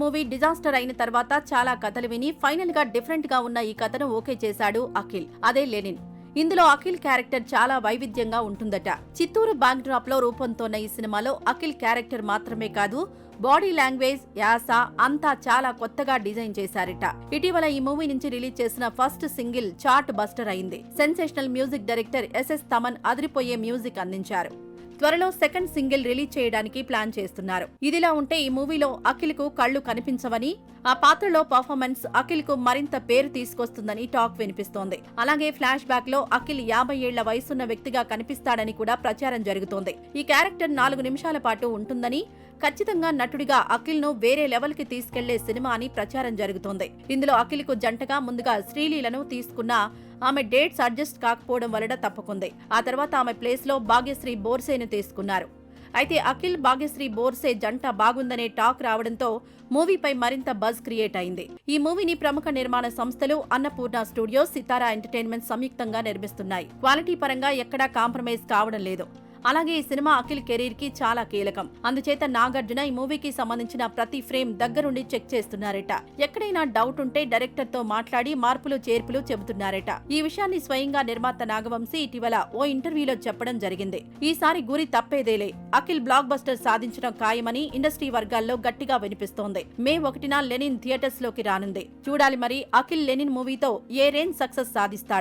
Movie disaster అయిన తర్వాత చాలా కథలు విని ఫైనల్ గా డిఫరెంట్ గా ఉన్న ఈ కథను ఓకే చేశాడు అఖిల్. అదే లెనిన్. ఇందులో అఖిల్ క్యారెక్టర్ చాలా వైవిధ్యంగా ఉంటుందట. చిత్తూరు బ్యాక్ డ్రాప్ లో రూపొందుతోన్న ఈ సినిమాలో అఖిల్ క్యారెక్టర్ మాత్రమే కాదు, బాడీ లాంగ్వేజ్, యాస అంతా చాలా కొత్తగా డిజైన్ చేశారట. ఇటీవల ఈ మూవీ నుంచి రిలీజ్ చేసిన ఫస్ట్ సింగిల్ చార్ట్ బస్టర్ అయింది. Sensational music director SS Thaman అదిరిపోయే మ్యూజిక్ అందించారు. త్వరలో సెకండ్ సింగిల్ రిలీజ్ చేయడానికి ప్లాన్ చేస్తున్నారు. ఇదిలా ఉంటే ఈ మూవీలో అఖిల్ కు కళ్లు కనిపించవని, ఆ పాత్రలో పర్ఫార్మెన్స్ అఖిల్ కు మరింత పేరు తీసుకొస్తుందని టాక్ వినిపిస్తోంది. అలాగే ఫ్లాష్ బ్యాక్ లో అఖిల్ 50 ఏళ్ల వయసున్న వ్యక్తిగా కనిపిస్తాడని కూడా ప్రచారం జరుగుతోంది. ఈ క్యారెక్టర్ 4 నిమిషాల పాటు ఉంటుందని, ఖచ్చితంగా నటుడిగా అఖిల్ ను వేరే లెవెల్ కి తీసుకెళ్లే సినిమా అని ప్రచారం జరుగుతోంది. ఇందులో అఖిల్ కు జంటగా ముందుగా శ్రీలీలను తీసుకున్న ఆమె డేట్స్ అడ్జస్ట్ కాకపోవడం వలన తప్పుకుంది. ఆ తర్వాత ఆమె ప్లేస్ లో భాగ్యశ్రీ బోర్సేను తీసుకున్నారు. అయితే అఖిల్ భాగ్యశ్రీ బోర్సే జంట బాగుందనే టాక్ రావడంతో మూవీపై మరింత బజ్ క్రియేట్ అయింది. ఈ మూవీని ప్రముఖ నిర్మాణ సంస్థలు అన్నపూర్ణ స్టూడియోస్, సితారా ఎంటర్టైన్మెంట్ సంయుక్తంగా నిర్మిస్తున్నాయి. క్వాలిటీ పరంగా ఎక్కడా కాంప్రమైజ్ కావడం లేదు. అలాగే ఈ సినిమా అఖిల్ కెరీర్ కి చాలా కీలకం. అందుచేత నాగార్జున ఈ మూవీకి సంబంధించిన ప్రతి ఫ్రేమ్ దగ్గరుండి చెక్ చేస్తున్నారట. ఎక్కడైనా డౌట్ ఉంటే డైరెక్టర్ తో మాట్లాడి మార్పులు చేర్పులు చెబుతున్నారట. ఈ విషయాన్ని స్వయంగా నిర్మాత నాగవంశీ ఇటీవల ఓ ఇంటర్వ్యూలో చెప్పడం జరిగింది. ఈసారి గురి తప్పేదేలే, అఖిల్ బ్లాక్ బస్టర్ సాధించడం ఖాయమని ఇండస్ట్రీ వర్గాల్లో గట్టిగా వినిపిస్తోంది. మే 1న లెనిన్ థియేటర్స్ లోకి రానుంది. చూడాలి మరి అఖిల్ లెనిన్ మూవీతో ఏ రేంజ్ సక్సెస్ సాధిస్తాడు.